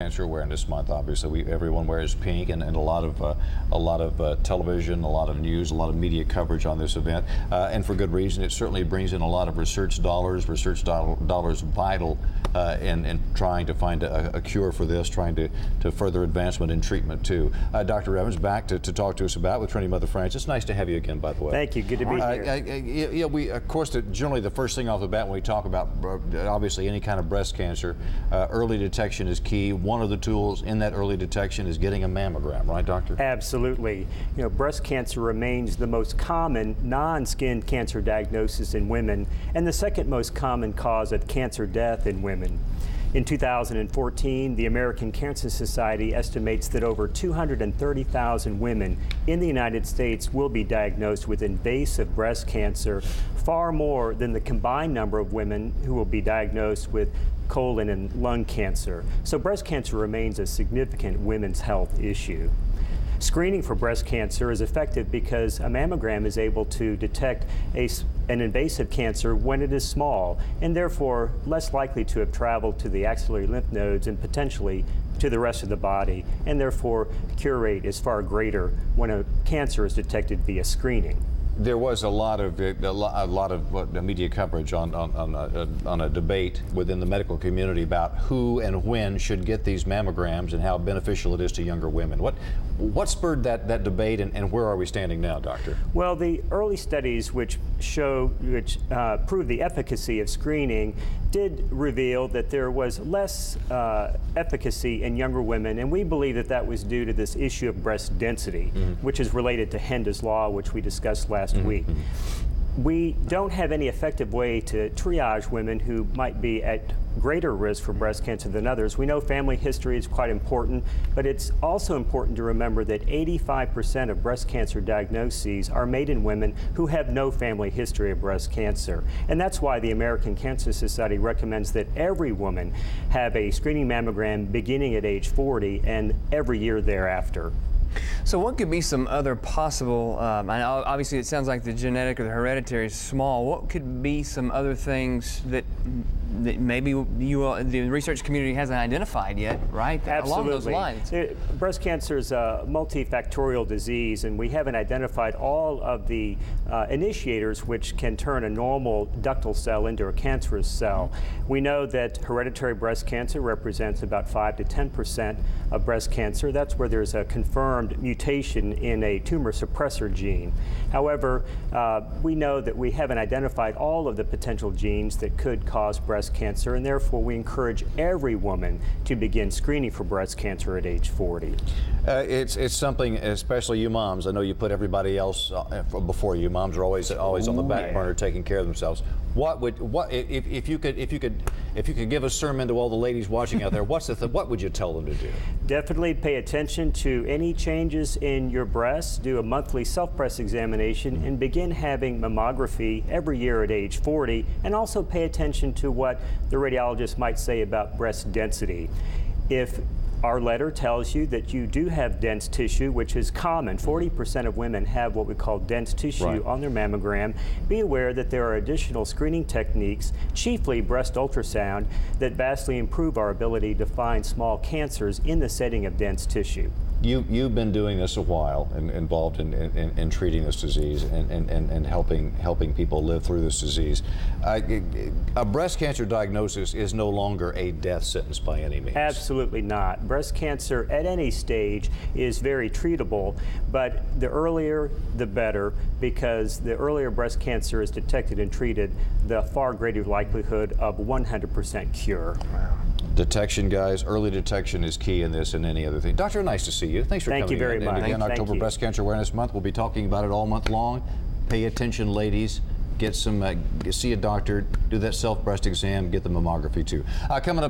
Cancer Awareness Month. Obviously, everyone wears pink, and a lot of television, a lot of news, a lot of media coverage on this event, and for good reason. It certainly brings in a lot of research dollars vital in trying to find a cure for this, trying to further advancement in treatment too. Dr. Evans, back to talk to us about with Trinity Mother Francis. Nice to have you again, by the way. Thank you. Good to be here. Yeah, we of course generally the first thing off the bat when we talk about obviously any kind of breast cancer, early detection is key. One of the tools in that early detection is getting a mammogram, right, doctor? Absolutely. You know, breast cancer remains the most common non-skin cancer diagnosis in women and the second most common cause of cancer death in women. In 2014, the American Cancer Society estimates that over 230,000 women in the United States will be diagnosed with invasive breast cancer, far more than the combined number of women who will be diagnosed with colon and lung cancer. So breast cancer remains a significant women's health issue. Screening for breast cancer is effective because a mammogram is able to detect an invasive cancer when it is small and therefore less likely to have traveled to the axillary lymph nodes and potentially to the rest of the body, and therefore cure rate is far greater when a cancer is detected via screening. There was a lot of media coverage on a debate within the medical community about who and when should get these mammograms and how beneficial it is to younger women. What spurred that debate, and where are we standing now, doctor? Well, the early studies which prove the efficacy of screening did reveal that there was less efficacy in younger women, and we believe that that was due to this issue of breast density, which is related to Henda's law, which we discussed last week. We don't have any effective way to triage women who might be at greater risk for breast cancer than others. We know family history is quite important, but it's also important to remember that 85% of breast cancer diagnoses are made in women who have no family history of breast cancer. And that's why the American Cancer Society recommends that every woman have a screening mammogram beginning at age 40 and every year thereafter. So what could be some other possible, obviously it sounds like the genetic or the hereditary is small, what could be some other things that maybe the research community hasn't identified yet, right? Absolutely. Along those lines. Breast cancer is a multifactorial disease, and we haven't identified all of the initiators which can turn a normal ductal cell into a cancerous cell. We know that hereditary breast cancer represents about 5 to 10% of breast cancer. That's where there's a confirmed mutation in a tumor suppressor gene. However, we know that we haven't identified all of the potential genes that could cause breast cancer, and therefore we encourage every woman to begin screening for breast cancer at age 40. It's something, especially you moms. I know you put everybody else before you. Moms are always on the back burner taking care of themselves. If you could give a sermon to all the ladies watching out there, what would you tell them to do? Definitely pay attention to any changes in your breasts. Do a monthly self-breast examination and begin having mammography every year at age 40, and also pay attention to what the radiologist might say about breast density. If our letter tells you that you do have dense tissue, which is common. 40% of women have what we call dense tissue on their mammogram. Be aware that there are additional screening techniques, chiefly breast ultrasound, that vastly improve our ability to find small cancers in the setting of dense tissue. You've been doing this a while and involved in treating this disease and helping people live through this disease. A breast cancer diagnosis is no longer a death sentence by any means. Absolutely not. Breast cancer at any stage is very treatable, but the earlier the better, because the earlier breast cancer is detected and treated, the far greater likelihood of 100% cure. Wow. Detection, guys, early detection is key in this and any other thing. Doctor, nice to see you. Thanks for coming in. Thank you very much. And again, October Breast Cancer Awareness Month. We'll be talking about it all month long. Pay attention, ladies. Get some, see a doctor, do that self-breast exam, get the mammography too. Coming up.